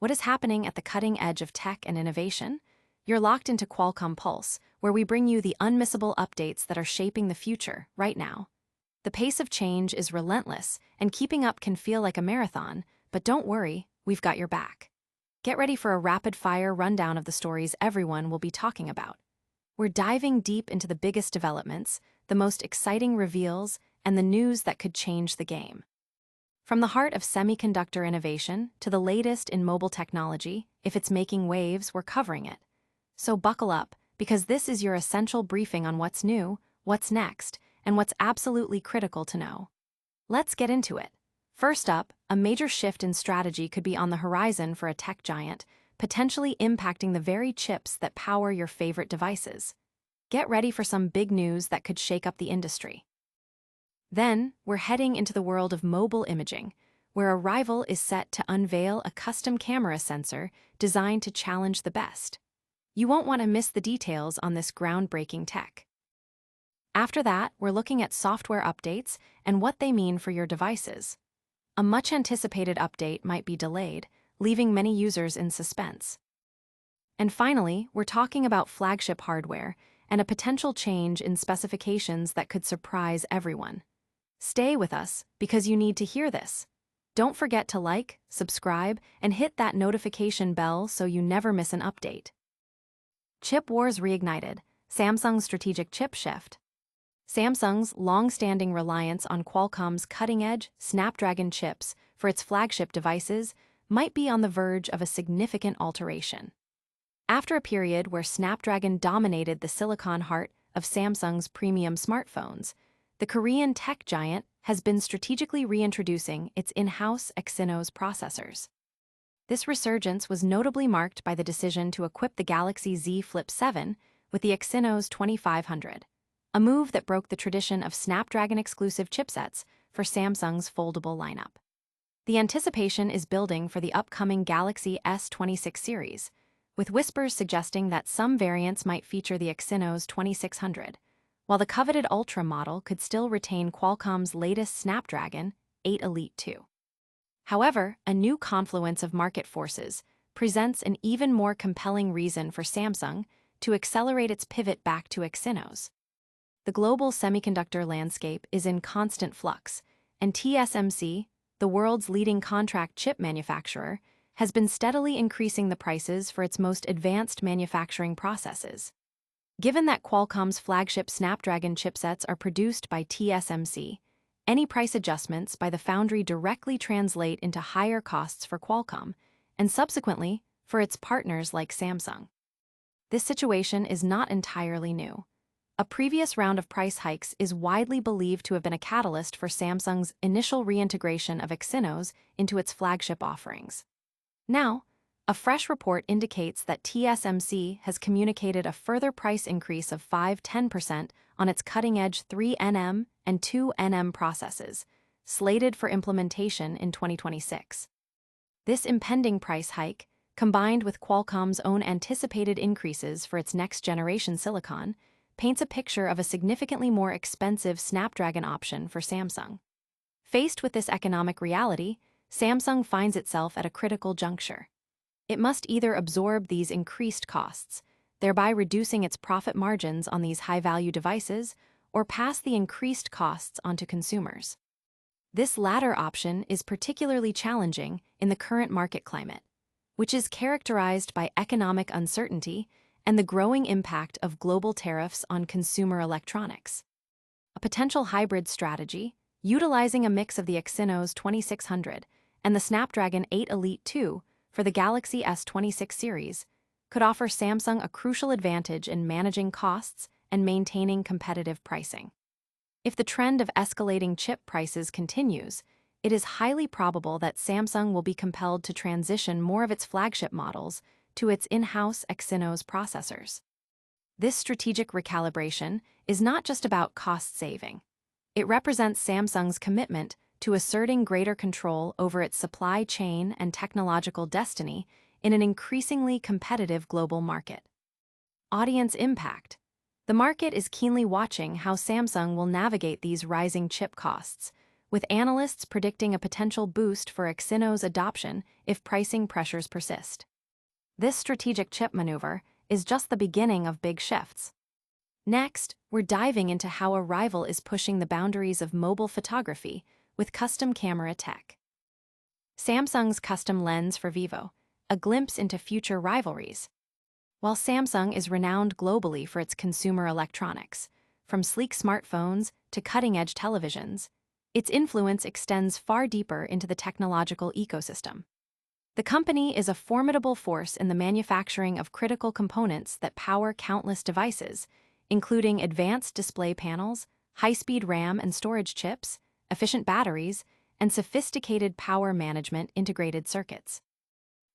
What is happening at the cutting edge of tech and innovation? You're locked into Qualcomm Pulse, where we bring you the unmissable updates that are shaping the future right now. The pace of change is relentless, and keeping up can feel like a marathon, but don't worry, we've got your back. Get ready for a rapid-fire rundown of the stories everyone will be talking about. We're diving deep into the biggest developments, the most exciting reveals, and the news that could change the game. From the heart of semiconductor innovation to the latest in mobile technology, if it's making waves, we're covering it. So buckle up, because this is your essential briefing on what's new, what's next, and what's absolutely critical to know. Let's get into it. First up, a major shift in strategy could be on the horizon for a tech giant, potentially impacting the very chips that power your favorite devices. Get ready for some big news that could shake up the industry. Then, we're heading into the world of mobile imaging, where a rival is set to unveil a custom camera sensor designed to challenge the best. You won't want to miss the details on this groundbreaking tech. After that, we're looking at software updates and what they mean for your devices. A much-anticipated update might be delayed, leaving many users in suspense. And finally, we're talking about flagship hardware and a potential change in specifications that could surprise everyone. Stay with us, because you need to hear this. Don't forget to like, subscribe, and hit that notification bell so you never miss an update. Chip wars reignited, Samsung's strategic chip shift. Samsung's long-standing reliance on Qualcomm's cutting-edge Snapdragon chips for its flagship devices might be on the verge of a significant alteration. After a period where Snapdragon dominated the silicon heart of Samsung's premium smartphones, the Korean tech giant has been strategically reintroducing its in-house Exynos processors. This resurgence was notably marked by the decision to equip the Galaxy Z Flip 7 with the Exynos 2500, a move that broke the tradition of Snapdragon-exclusive chipsets for Samsung's foldable lineup. The anticipation is building for the upcoming Galaxy S26 series, with whispers suggesting that some variants might feature the Exynos 2600, while the coveted Ultra model could still retain Qualcomm's latest Snapdragon 8 Elite 2. However, a new confluence of market forces presents an even more compelling reason for Samsung to accelerate its pivot back to Exynos. The global semiconductor landscape is in constant flux, and TSMC, the world's leading contract chip manufacturer, has been steadily increasing the prices for its most advanced manufacturing processes. Given that Qualcomm's flagship Snapdragon chipsets are produced by TSMC, any price adjustments by the foundry directly translate into higher costs for Qualcomm, and subsequently for its partners like Samsung. This situation is not entirely new. A previous round of price hikes is widely believed to have been a catalyst for Samsung's initial reintegration of Exynos into its flagship offerings. Now, a fresh report indicates that TSMC has communicated a further price increase of 5–10% on its cutting-edge 3nm and 2nm processes, slated for implementation in 2026. This impending price hike, combined with Qualcomm's own anticipated increases for its next-generation silicon, paints a picture of a significantly more expensive Snapdragon option for Samsung. Faced with this economic reality, Samsung finds itself at a critical juncture. It must either absorb these increased costs, thereby reducing its profit margins on these high-value devices, or pass the increased costs onto consumers. This latter option is particularly challenging in the current market climate, which is characterized by economic uncertainty and the growing impact of global tariffs on consumer electronics. A potential hybrid strategy, utilizing a mix of the Exynos 2600 and the Snapdragon 8 Elite 2 for the Galaxy S26 series, could offer Samsung a crucial advantage in managing costs and maintaining competitive pricing. If the trend of escalating chip prices continues, it is highly probable that Samsung will be compelled to transition more of its flagship models to its in-house Exynos processors. This strategic recalibration is not just about cost saving. It represents Samsung's commitment to asserting greater control over its supply chain and technological destiny in an increasingly competitive global market. Audience impact. The market is keenly watching how Samsung will navigate these rising chip costs, with analysts predicting a potential boost for Exynos adoption if pricing pressures persist. This strategic chip maneuver is just the beginning of big shifts. Next, we're diving into how a rival is pushing the boundaries of mobile photography with custom camera tech. Samsung's custom lens for Vivo, a glimpse into future rivalries. While Samsung is renowned globally for its consumer electronics, from sleek smartphones to cutting-edge televisions, its influence extends far deeper into the technological ecosystem. The company is a formidable force in the manufacturing of critical components that power countless devices, including advanced display panels, high-speed RAM and storage chips, efficient batteries, and sophisticated power management integrated circuits.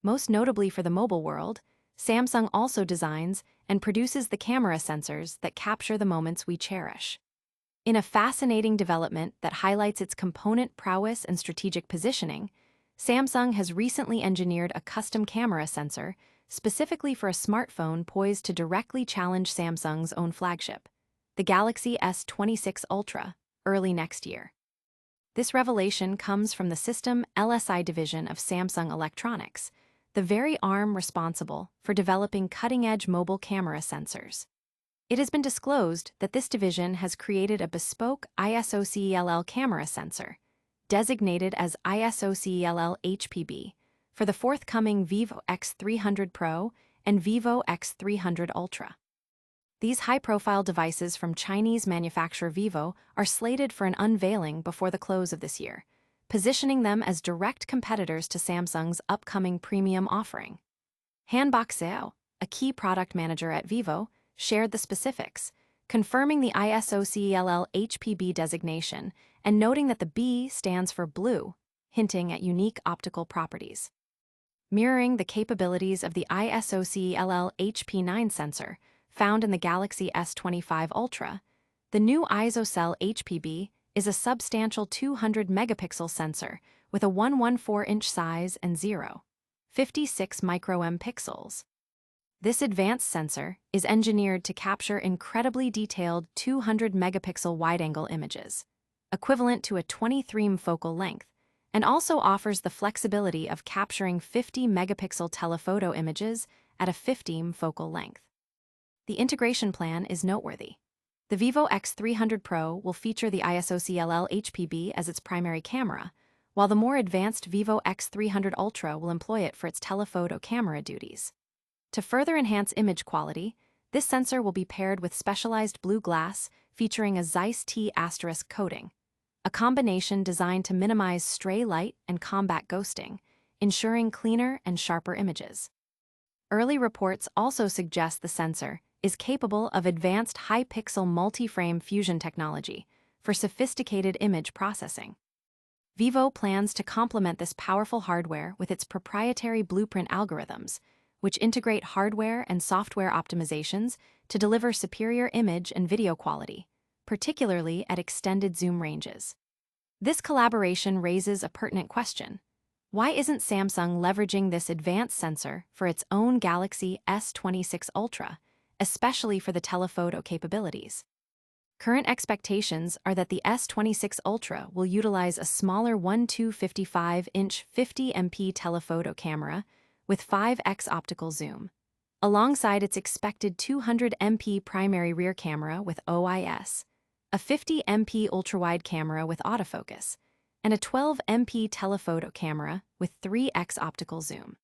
Most notably for the mobile world, Samsung also designs and produces the camera sensors that capture the moments we cherish. In a fascinating development that highlights its component prowess and strategic positioning, Samsung has recently engineered a custom camera sensor specifically for a smartphone poised to directly challenge Samsung's own flagship, the Galaxy S26 Ultra, early next year. This revelation comes from the System LSI division of Samsung Electronics, the very arm responsible for developing cutting-edge mobile camera sensors. It has been disclosed that this division has created a bespoke ISOCELL camera sensor, designated as ISOCELL HPB, for the forthcoming Vivo X300 Pro and Vivo X300 Ultra. These high-profile devices from Chinese manufacturer Vivo are slated for an unveiling before the close of this year, positioning them as direct competitors to Samsung's upcoming premium offering. Han Bok-seo, a key product manager at Vivo, shared the specifics, confirming the ISOCELL HPB designation and noting that the B stands for blue, hinting at unique optical properties. Mirroring the capabilities of the ISOCELL HP9 sensor found in the Galaxy S25 Ultra, the new ISOCELL HPB is a substantial 200-megapixel sensor with a 114-inch size and 0.56 micro-m pixels. This advanced sensor is engineered to capture incredibly detailed 200-megapixel wide-angle images, equivalent to a 23-m focal length, and also offers the flexibility of capturing 50-megapixel telephoto images at a 50-m focal length. The integration plan is noteworthy. The Vivo X300 Pro will feature the ISOCELL HPB as its primary camera, while the more advanced Vivo X300 Ultra will employ it for its telephoto camera duties. To further enhance image quality, this sensor will be paired with specialized blue glass featuring a Zeiss T** coating, a combination designed to minimize stray light and combat ghosting, ensuring cleaner and sharper images. Early reports also suggest the sensor is capable of advanced high-pixel multi-frame fusion technology for sophisticated image processing. Vivo plans to complement this powerful hardware with its proprietary blueprint algorithms, which integrate hardware and software optimizations to deliver superior image and video quality, particularly at extended zoom ranges. This collaboration raises a pertinent question. Why isn't Samsung leveraging this advanced sensor for its own Galaxy S26 Ultra, especially for the telephoto capabilities? Current expectations are that the S26 Ultra will utilize a smaller 1255-inch 50MP telephoto camera with 5x optical zoom, alongside its expected 200MP primary rear camera with OIS, a 50MP ultrawide camera with autofocus, and a 12MP telephoto camera with 3x optical zoom.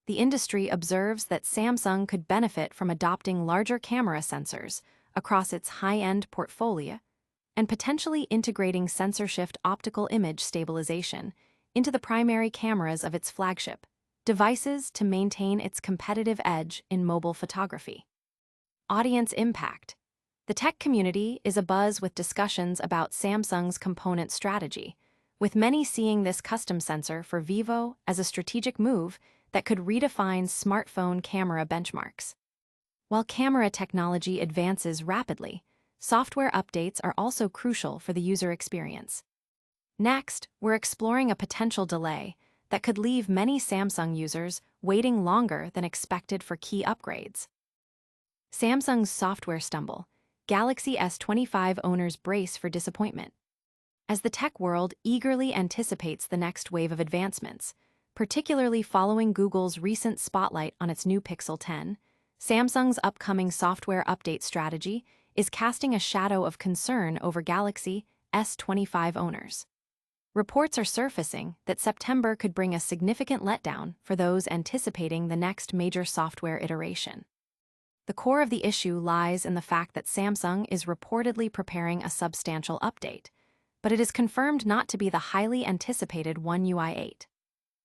The industry observes that Samsung could benefit from adopting larger camera sensors across its high-end portfolio and potentially integrating sensor shift optical image stabilization into the primary cameras of its flagship devices to maintain its competitive edge in mobile photography. Audience impact. The tech community is abuzz with discussions about Samsung's component strategy, with many seeing this custom sensor for Vivo as a strategic move that could redefine smartphone camera benchmarks. While camera technology advances rapidly, software updates are also crucial for the user experience. Next, we're exploring a potential delay that could leave many Samsung users waiting longer than expected for key upgrades. Samsung's software stumble. Galaxy S25 owners brace for disappointment. as the tech world eagerly anticipates the next wave of advancements, particularly following Google's recent spotlight on its new Pixel 10. Samsung's upcoming software update strategy is casting a shadow of concern over Galaxy S25 owners. Reports are surfacing that September could bring a significant letdown for those anticipating the next major software iteration. The core of the issue lies in the fact that Samsung is reportedly preparing a substantial update, but it is confirmed not to be the highly anticipated One UI 8.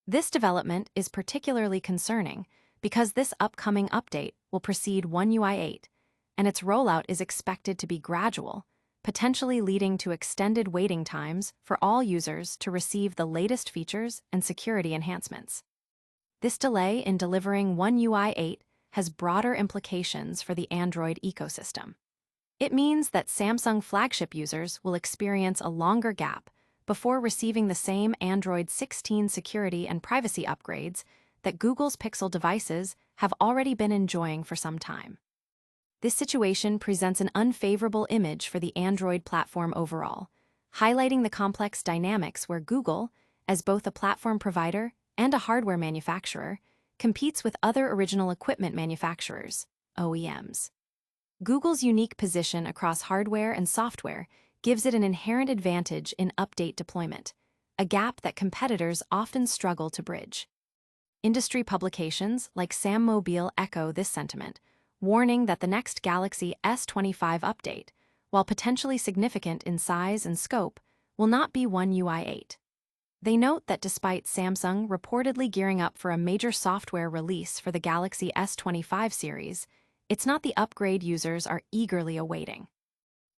This development is particularly concerning because this upcoming update will precede One UI 8, and its rollout is expected to be gradual, potentially leading to extended waiting times for all users to receive the latest features and security enhancements. This delay in delivering One UI 8 has broader implications for the Android ecosystem. It means that Samsung flagship users will experience a longer gap before receiving the same Android 16 security and privacy upgrades that Google's Pixel devices have already been enjoying for some time. This situation presents an unfavorable image for the Android platform overall, highlighting the complex dynamics where Google, as both a platform provider and a hardware manufacturer, competes with other original equipment manufacturers, OEMs. Google's unique position across hardware and software gives it an inherent advantage in update deployment, a gap that competitors often struggle to bridge. Industry publications like Sam Mobile echo this sentiment, warning that the next Galaxy S25 update, while potentially significant in size and scope, will not be One UI 8. They note that despite Samsung reportedly gearing up for a major software release for the Galaxy S25 series, it's not the upgrade users are eagerly awaiting.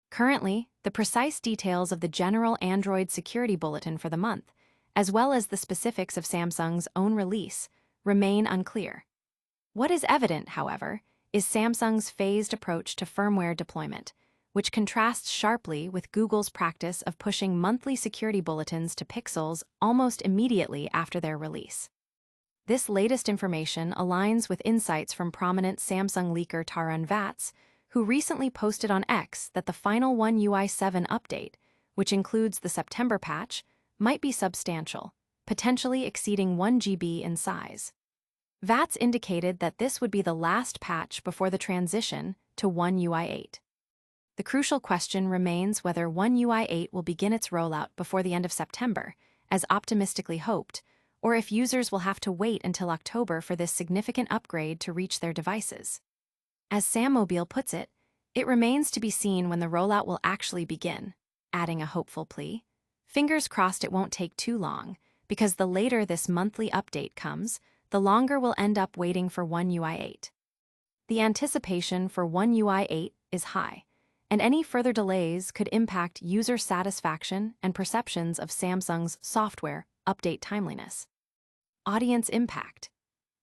Currently, the precise details of the general Android security bulletin for the month, as well as the specifics of Samsung's own release, remain unclear. What is evident, however, is Samsung's phased approach to firmware deployment, which contrasts sharply with Google's practice of pushing monthly security bulletins to Pixels almost immediately after their release. This latest information aligns with insights from prominent Samsung leaker Tarun Vats, who recently posted on X that the final One UI 7 update, which includes the September patch, might be substantial, potentially exceeding 1 GB in size. Vats indicated that this would be the last patch before the transition to One UI 8. The crucial question remains whether One UI 8 will begin its rollout before the end of September, as optimistically hoped, or if users will have to wait until October for this significant upgrade to reach their devices. As Sam Mobile puts it, it remains to be seen when the rollout will actually begin, adding a hopeful plea. Fingers crossed it won't take too long, because the later this monthly update comes, the longer we'll end up waiting for One UI 8. The anticipation for One UI 8 is high, and any further delays could impact user satisfaction and perceptions of Samsung's software update timeliness. Audience impact.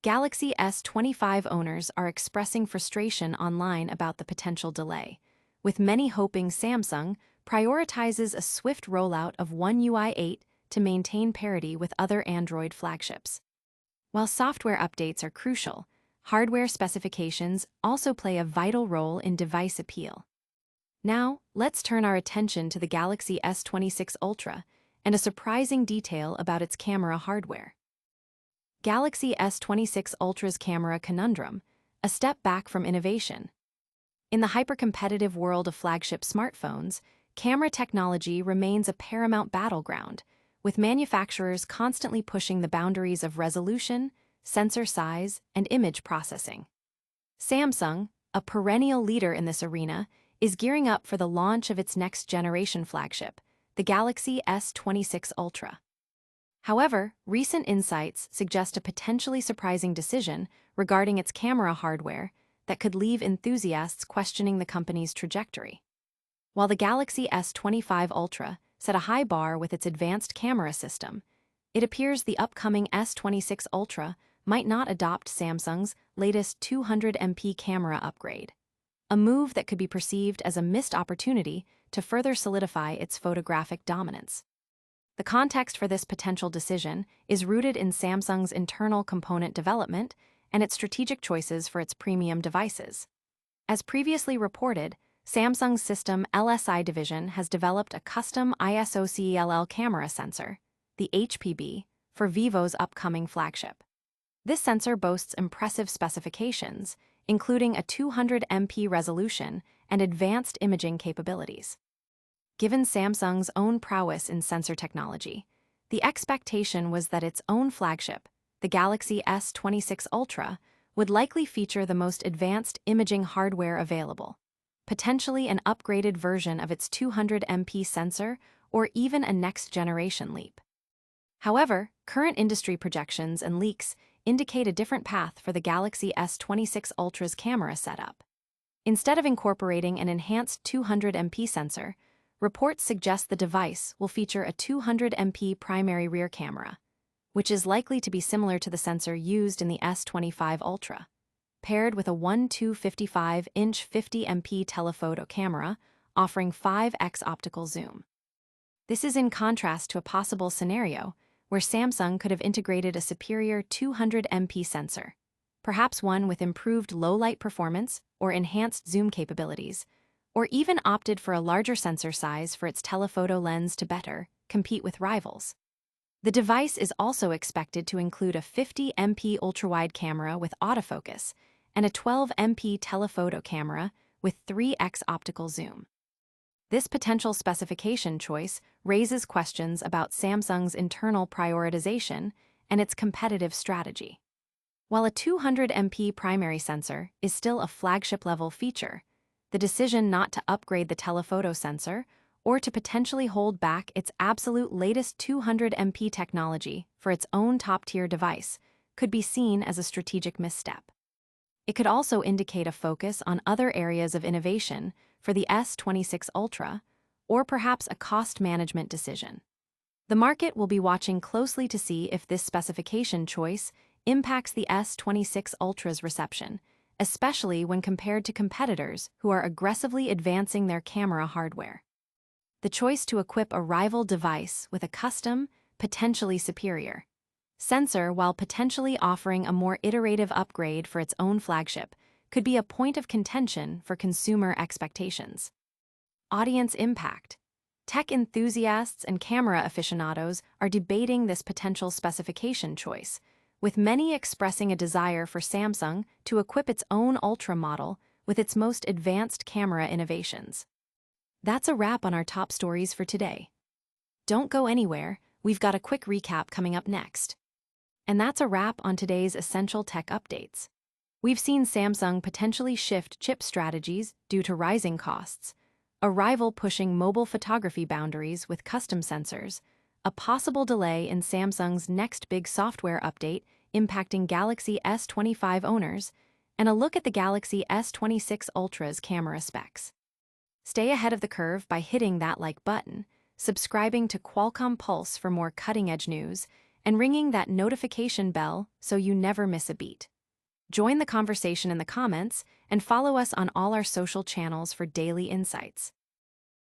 Galaxy S25 owners are expressing frustration online about the potential delay, with many hoping Samsung prioritizes a swift rollout of One UI 8 to maintain parity with other Android flagships. While software updates are crucial, hardware specifications also play a vital role in device appeal. Now, let's turn our attention to the Galaxy S26 Ultra and a surprising detail about its camera hardware. Galaxy S26 Ultra's camera conundrum, a step back from innovation. In the hyper-competitive world of flagship smartphones, camera technology remains a paramount battleground, with manufacturers constantly pushing the boundaries of resolution, sensor size, and image processing. Samsung, a perennial leader in this arena, is gearing up for the launch of its next-generation flagship, the Galaxy S26 Ultra. However, recent insights suggest a potentially surprising decision regarding its camera hardware that could leave enthusiasts questioning the company's trajectory. While the Galaxy S25 Ultra set a high bar with its advanced camera system, it appears the upcoming S26 Ultra might not adopt Samsung's latest 200MP camera upgrade, a move that could be perceived as a missed opportunity to further solidify its photographic dominance. The context for this potential decision is rooted in Samsung's internal component development and its strategic choices for its premium devices. As previously reported, Samsung's System LSI division has developed a custom ISOCELL camera sensor, the HPB, for Vivo's upcoming flagship. This sensor boasts impressive specifications, including a 200 MP resolution and advanced imaging capabilities. Given Samsung's own prowess in sensor technology, the expectation was that its own flagship, the Galaxy S26 Ultra, would likely feature the most advanced imaging hardware available, potentially an upgraded version of its 200 MP sensor or even a next-generation leap. However, current industry projections and leaks indicate a different path for the Galaxy S26 Ultra's camera setup. Instead of incorporating an enhanced 200 MP sensor, reports suggest the device will feature a 200 MP primary rear camera, which is likely to be similar to the sensor used in the S25 Ultra, paired with a 1.255-inch 50 MP telephoto camera offering 5x optical zoom. This is in contrast to a possible scenario where Samsung could have integrated a superior 200 MP sensor, perhaps one with improved low-light performance or enhanced zoom capabilities, or even opted for a larger sensor size for its telephoto lens to better compete with rivals. The device is also expected to include a 50 MP ultrawide camera with autofocus and a 12 MP telephoto camera with 3x optical zoom. This potential specification choice raises questions about Samsung's internal prioritization and its competitive strategy. While a 200 MP primary sensor is still a flagship-level feature, the decision not to upgrade the telephoto sensor or to potentially hold back its absolute latest 200 MP technology for its own top-tier device could be seen as a strategic misstep. It could also indicate a focus on other areas of innovation for the S26 Ultra, or perhaps a cost management decision. The market will be watching closely to see if this specification choice impacts the S26 Ultra's reception, especially when compared to competitors who are aggressively advancing their camera hardware. The choice to equip a rival device with a custom, potentially superior sensor while potentially offering a more iterative upgrade for its own flagship could be a point of contention for consumer expectations. Audience impact. Tech enthusiasts and camera aficionados are debating this potential specification choice, with many expressing a desire for Samsung to equip its own Ultra model with its most advanced camera innovations. That's a wrap on our top stories for today. Don't go anywhere, we've got a quick recap coming up next. And that's a wrap on today's essential tech updates. We've seen Samsung potentially shift chip strategies due to rising costs, a rival pushing mobile photography boundaries with custom sensors, a possible delay in Samsung's next big software update impacting Galaxy S25 owners, and a look at the Galaxy S26 Ultra's camera specs. Stay ahead of the curve by hitting that like button, subscribing to Qualcomm Pulse for more cutting-edge news, and ringing that notification bell so you never miss a beat. Join the conversation in the comments and follow us on all our social channels for daily insights.